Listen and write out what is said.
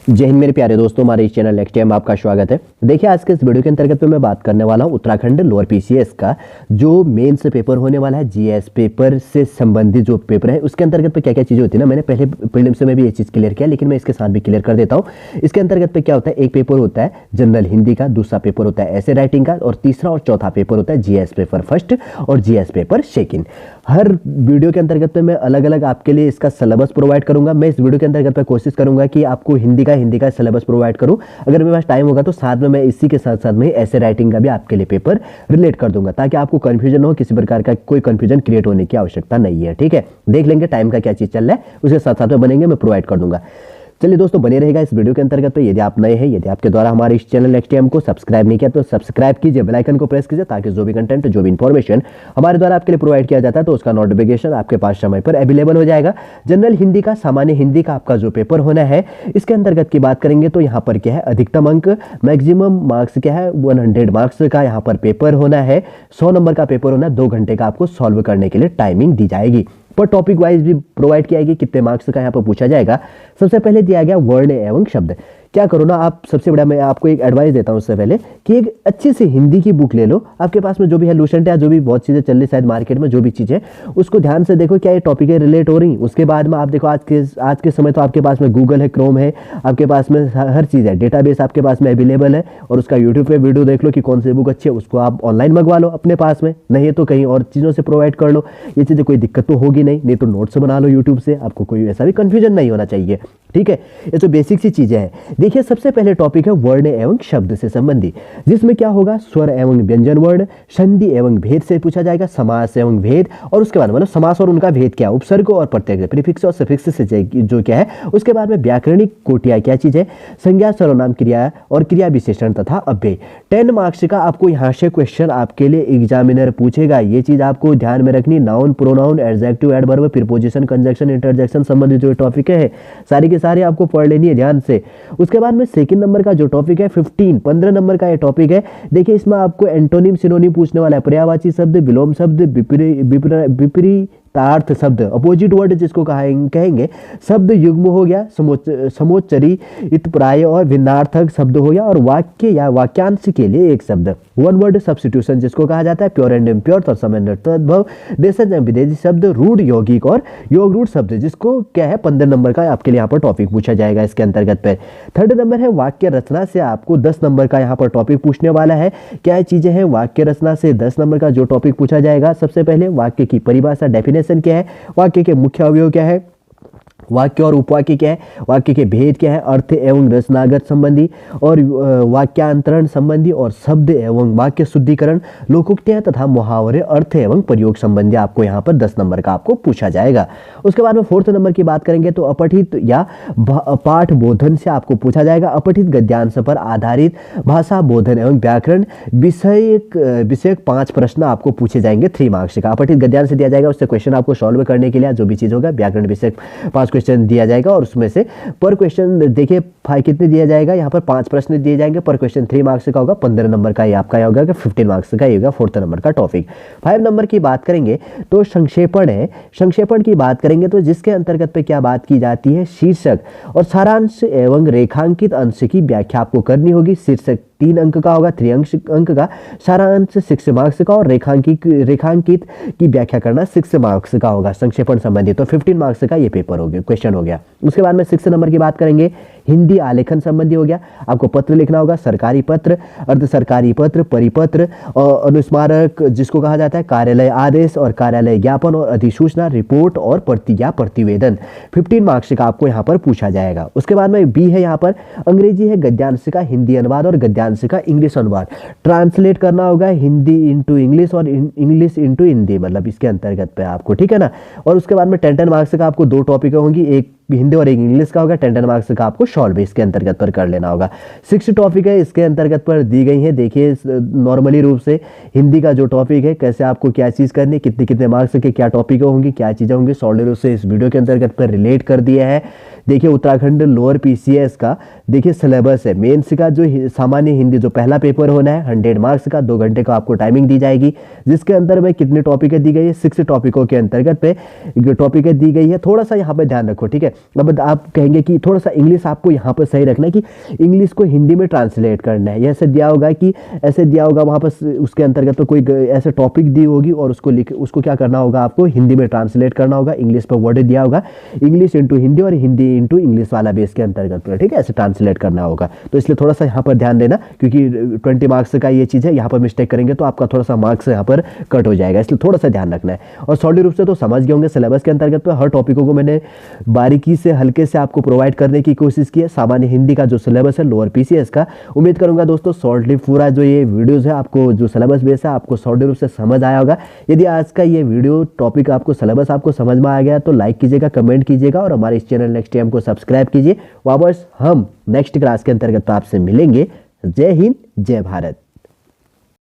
जय हिंद मेरे प्यारे दोस्तों, हमारे इस चैनल नेक्स्ट टाइम आपका स्वागत है। देखिए, आज के इस वीडियो के अंतर्गत मैं बात करने वाला हूं उत्तराखंड लोअर पीसीएस का जो मेंस पेपर होने वाला है, जीएस पेपर से संबंधित जो पेपर है उसके अंतर्गत पे क्या क्या चीज़ें होती है ना। मैंने पहले प्रीलिम्स में भी ये चीज़ क्लियर किया, लेकिन मैं इसके साथ भी क्लियर कर देता हूँ। इसके अंतर्गत पे क्या होता है, एक पेपर होता है जनरल हिंदी का, दूसरा पेपर होता है ऐसे राइटिंग का, और तीसरा और चौथा पेपर होता है जीएस पेपर फर्स्ट और जीएस पेपर सेकेंड। हर वीडियो के अंतर्गत पे मैं अलग अलग आपके लिए इसका सिलेबस प्रोवाइड करूंगा। मैं इस वीडियो के अंतर्गत पे कोशिश करूंगा कि आपको हिंदी का सिलेबस प्रोवाइड करूं। अगर मेरे पास टाइम होगा तो साथ में मैं इसी के साथ साथ में ऐसे राइटिंग का भी आपके लिए पेपर रिलेट कर दूंगा, ताकि आपको कंफ्यूजन हो, किसी प्रकार का कोई कंफ्यूजन क्रिएट होने की आवश्यकता नहीं है। ठीक है, देख लेंगे टाइम का क्या चीज़ चल रहा है, उसके साथ साथ में बनेंगे, मैं प्रोवाइड कर दूंगा। चलिए दोस्तों, बने रहेगा इस वीडियो के अंतर्गत। तो यदि आप नए हैं, यदि आपके द्वारा हमारे इस चैनल नेक्स्ट टाइम को सब्सक्राइब नहीं किया तो सब्सक्राइब कीजिए, बेल आइकन को प्रेस कीजिए, ताकि जो भी कंटेंट, जो भी इंफॉर्मेशन हमारे द्वारा आपके लिए प्रोवाइड किया जाता है तो उसका नोटिफिकेशन आपके पास समय पर अवेलेबल हो जाएगा। जनरल हिंदी का, सामान्य हिंदी का आपका जो पेपर होना है, इसके अंतर्गत की बात करेंगे तो यहाँ पर क्या है, अधिकतम अंक, मैक्सिमम मार्क्स क्या है, 100 मार्क्स का यहाँ पर पेपर होना है। 100 नंबर का पेपर होना है, 2 घंटे का आपको सॉल्व करने के लिए टाइमिंग दी जाएगी। पर टॉपिक वाइज भी प्रोवाइड किया गया कितने मार्क्स का यहाँ पर पूछा जाएगा। सबसे पहले दिया गया वर्ण एवं शब्द। क्या करो ना आप, सबसे बड़ा मैं आपको एक एडवाइस देता हूँ उससे पहले कि एक अच्छी सी हिंदी की बुक ले लो। आपके पास में जो भी है लूसेंट है, जो भी बहुत चीज़ें चल रही शायद मार्केट में, जो भी चीज़ है उसको ध्यान से देखो, क्या ये टॉपिक रिलेट हो रही। उसके बाद में आप देखो, आज के समय तो आपके पास में गूगल है, क्रोम है, आपके पास में हर चीज़ है, डेटाबेस आपके पास में अवेलेबल है, और उसका यूट्यूब पे वीडियो देख लो कि कौन सी बुक अच्छी है, उसको आप ऑनलाइन मंगवा लो अपने पास में, नहीं तो कहीं और चीज़ों से प्रोवाइड कर लो। ये चीज़ें कोई दिक्कत तो होगी नहीं तो नोट्स बना लो यूट्यूब से, आपको कोई ऐसा भी कन्फ्यूजन नहीं होना चाहिए। ठीक है, ये तो बेसिक सी चीज़ें हैं। देखिए, सबसे पहले टॉपिक है वर्ण एवं शब्द से संबंधी, जिसमें क्या होगा, स्वर एवं व्यंजन वर्ण, संधि एवं भेद से पूछा जाएगा, समास एवं भेद, और उसके बाद मतलब समास और उनका भेद क्या, उपसर्ग और प्रत्यय, प्रीफिक्स और सफिक्स से जो क्या है। उसके बाद में व्याकरणिक कोटियां क्या चीज है, संज्ञा, सर्वनाम, क्रिया और क्रिया विशेषण तथा अव्यय। 10 मार्क्स का आपको यहाँ से क्वेश्चन आपके लिए एग्जामिनर पूछेगा। ये चीज आपको ध्यान में रखनी। Noun, pronoun, adjective, adverb, preposition, conjunction, interjection संबंधित जो टॉपिक है सारी के सारे आपको पढ़ लेनी है ध्यान से। उसके बाद में सेकंड नंबर का जो टॉपिक है 15 नंबर का ये टॉपिक है। देखिए, इसमें आपको एंटोनिम, सिनोनिम पूछने वाला है, पर्यायवाची शब्द, विलोम शब्द, विपरीतार्थ शब्द, अपोजिट वर्ड जिसको कहेंगे, शब्द युग्म हो गया, समोच्चरी, इतप्राय और भिन्नार्थक शब्द हो गया, और वाक्य या वाक्यांश के लिए एक शब्द, वन वर्ड सब्स्टिट्यूशन जिसको कहा जाता है, प्योर एंड इम्प्योर, तत्सम, तद्भव, देशज एवं विदेशी शब्द, रूढ़, यौगिक और योग रूढ़ शब्द, जिसको क्या है 15 नंबर का आपके लिए यहाँ पर टॉपिक पूछा जाएगा इसके अंतर्गत पे। थर्ड नंबर है वाक्य रचना से आपको 10 नंबर का यहाँ पर टॉपिक पूछने वाला है। क्या चीजें हैं, वाक्य रचना से 10 नंबर का जो टॉपिक पूछा जाएगा, सबसे पहले वाक्य की परिभाषा, डेफिनेशन क्या है, वाक्य के मुख्य अवयव क्या है, वाक्य और उपवाक्य क्या है, वाक्य के भेद क्या है, अर्थ एवं रचनागत संबंधी और वाक्यांतरण संबंधी, और शब्द एवं वाक्य शुद्धिकरण, लोकोक्तियां तथा मुहावरे, अर्थ एवं प्रयोग संबंधी आपको यहाँ पर 10 नंबर का आपको पूछा जाएगा। उसके बाद में 4th नंबर की बात करेंगे तो अपठित या पाठ बोधन से आपको पूछा जाएगा। अपठित गद्यांश पर आधारित भाषा बोधन एवं व्याकरण विषयक 5 प्रश्न आपको पूछे जाएंगे 3 मार्क्स का। अपठित गद्यांश दिया जाएगा, उससे क्वेश्चन आपको सॉल्व करने के लिए जो भी चीज होगा, व्याकरण विषयक 5 क्वेश्चन दिया जाएगा, और उसमें से पर क्वेश्चन देखिए कितने दिया जाएगा, यहाँ पर 5 प्रश्न दिए जाएंगे, पर क्वेश्चन 3 मार्क्स का होगा, 15 नंबर का ये आपका होगा, 15 मार्क्स का ये होगा 4th नंबर का टॉपिक। 5 नंबर की बात करेंगे तो संक्षेपण है। संक्षेपण की बात करेंगे तो जिसके अंतर्गत पे क्या बात की जाती है, शीर्षक और सारांश एवं रेखांकित अंश की व्याख्या आपको करनी होगी। शीर्षक 3 अंक का होगा, 3 अंक का, सारांश 6 मार्क्स का, और रेखांकित की व्याख्या करना 6 मार्क्स का होगा संक्षेपण संबंधी। तो 15 मार्क्स का ये पेपर हो गया, क्वेश्चन हो गया। उसके बाद में 6 नंबर की बात करेंगे, हिंदी आलेखन संबंधी हो गया। आपको पत्र लिखना होगा, सरकारी पत्र, अर्ध सरकारी पत्र, परिपत्र और अनुस्मारक जिसको कहा जाता है, कार्यालय आदेश और कार्यालय ज्ञापन और अधिसूचना, रिपोर्ट और प्रतिवेदन। 15 मार्क्स का आपको यहाँ पर पूछा जाएगा। उसके बाद में बी है, यहाँ पर अंग्रेजी है, गद्यांश का हिंदी अनुवाद और गद्यांश का इंग्लिश अनुवाद। ट्रांसलेट करना होगा हिंदी इंटू इंग्लिश और इंग्लिश इंटू हिंदी, मतलब इसके अंतर्गत पे आपको, ठीक है ना। और उसके बाद में 10 मार्क्स का आपको 2 टॉपिक होंगी, एक हिंदी और एक इंग्लिश का होगा। 10 मार्क्स का आपको सॉल्व इसके अंतर्गत पर कर लेना होगा। 6 टॉपिक है इसके अंतर्गत पर दी गई है। देखिए, नॉर्मली रूप से हिंदी का जो टॉपिक है, कैसे आपको क्या चीज़ करनी है, कितने मार्क्स के क्या टॉपिक होंगी, क्या चीज़ें होंगी, सॉलिड रूप से इस वीडियो के अंतर्गत पर रिलेट कर दिया है। देखिए उत्तराखंड लोअर पीसीएस का देखिए सिलेबस है। मेंस का जो सामान्य हिंदी जो पहला पेपर होना है 100 मार्क्स का, 2 घंटे का आपको टाइमिंग दी जाएगी, जिसके अंदर में कितने टॉपिकें दी गई है, 6 टॉपिकों के अंतर्गत पे टॉपिकें दी गई है। थोड़ा सा यहाँ पे ध्यान रखो, ठीक है। अब आप कहेंगे कि थोड़ा सा इंग्लिश आपको यहाँ पर सही रखना है कि इंग्लिश को हिंदी में ट्रांसलेट करना है। ऐसे दिया होगा कि ऐसे दिया होगा वहाँ पर उसके अंतर्गत तो कोई ऐसे टॉपिक दी होगी और उसको क्या करना होगा, आपको हिंदी में ट्रांसलेट करना होगा। इंग्लिश पर वर्ड दिया होगा, इंग्लिश इंटू हिंदी और हिंदी इंटू इंग्लिश वाला बेस के अंतर्गत, ठीक है, ऐसे ट्रांसलेट करना होगा। तो इसलिए थोड़ा सा यहाँ पर ध्यान देना, क्योंकि 20 मार्क्स का ये चीज़ है, यहाँ पर मिस्टेक करेंगे तो आपका थोड़ा सा मार्क्स यहाँ पर कट हो जाएगा, इसलिए थोड़ा सा ध्यान रखना है। और सॉलिड रूप से तो समझ गए होंगे सिलेबस के अंतर्गत तो हर टॉपिकों को मैंने बारीकी से हल्के से आपको प्रोवाइड करने की कोशिश की है। सामान्य हिंदी का जो सिलेबस है लोअर पीसीएस का, उम्मीद करूंगा दोस्तों शॉर्टली पूरा जो ये वीडियोस है आपको जो सिलेबस बेस है आपको शॉर्टली रूप से समझ आया होगा। यदि आज का ये वीडियो टॉपिक आपको सिलेबस आपको समझ में आ गया तो लाइक कीजिएगा, कमेंट कीजिएगा और हमारे इस चैनल नेक्स्ट टाइम को सब्सक्राइब कीजिए। वापस हम नेक्स्ट क्लास के अंतर्गत आपसे मिलेंगे। जय हिंद, जय भारत।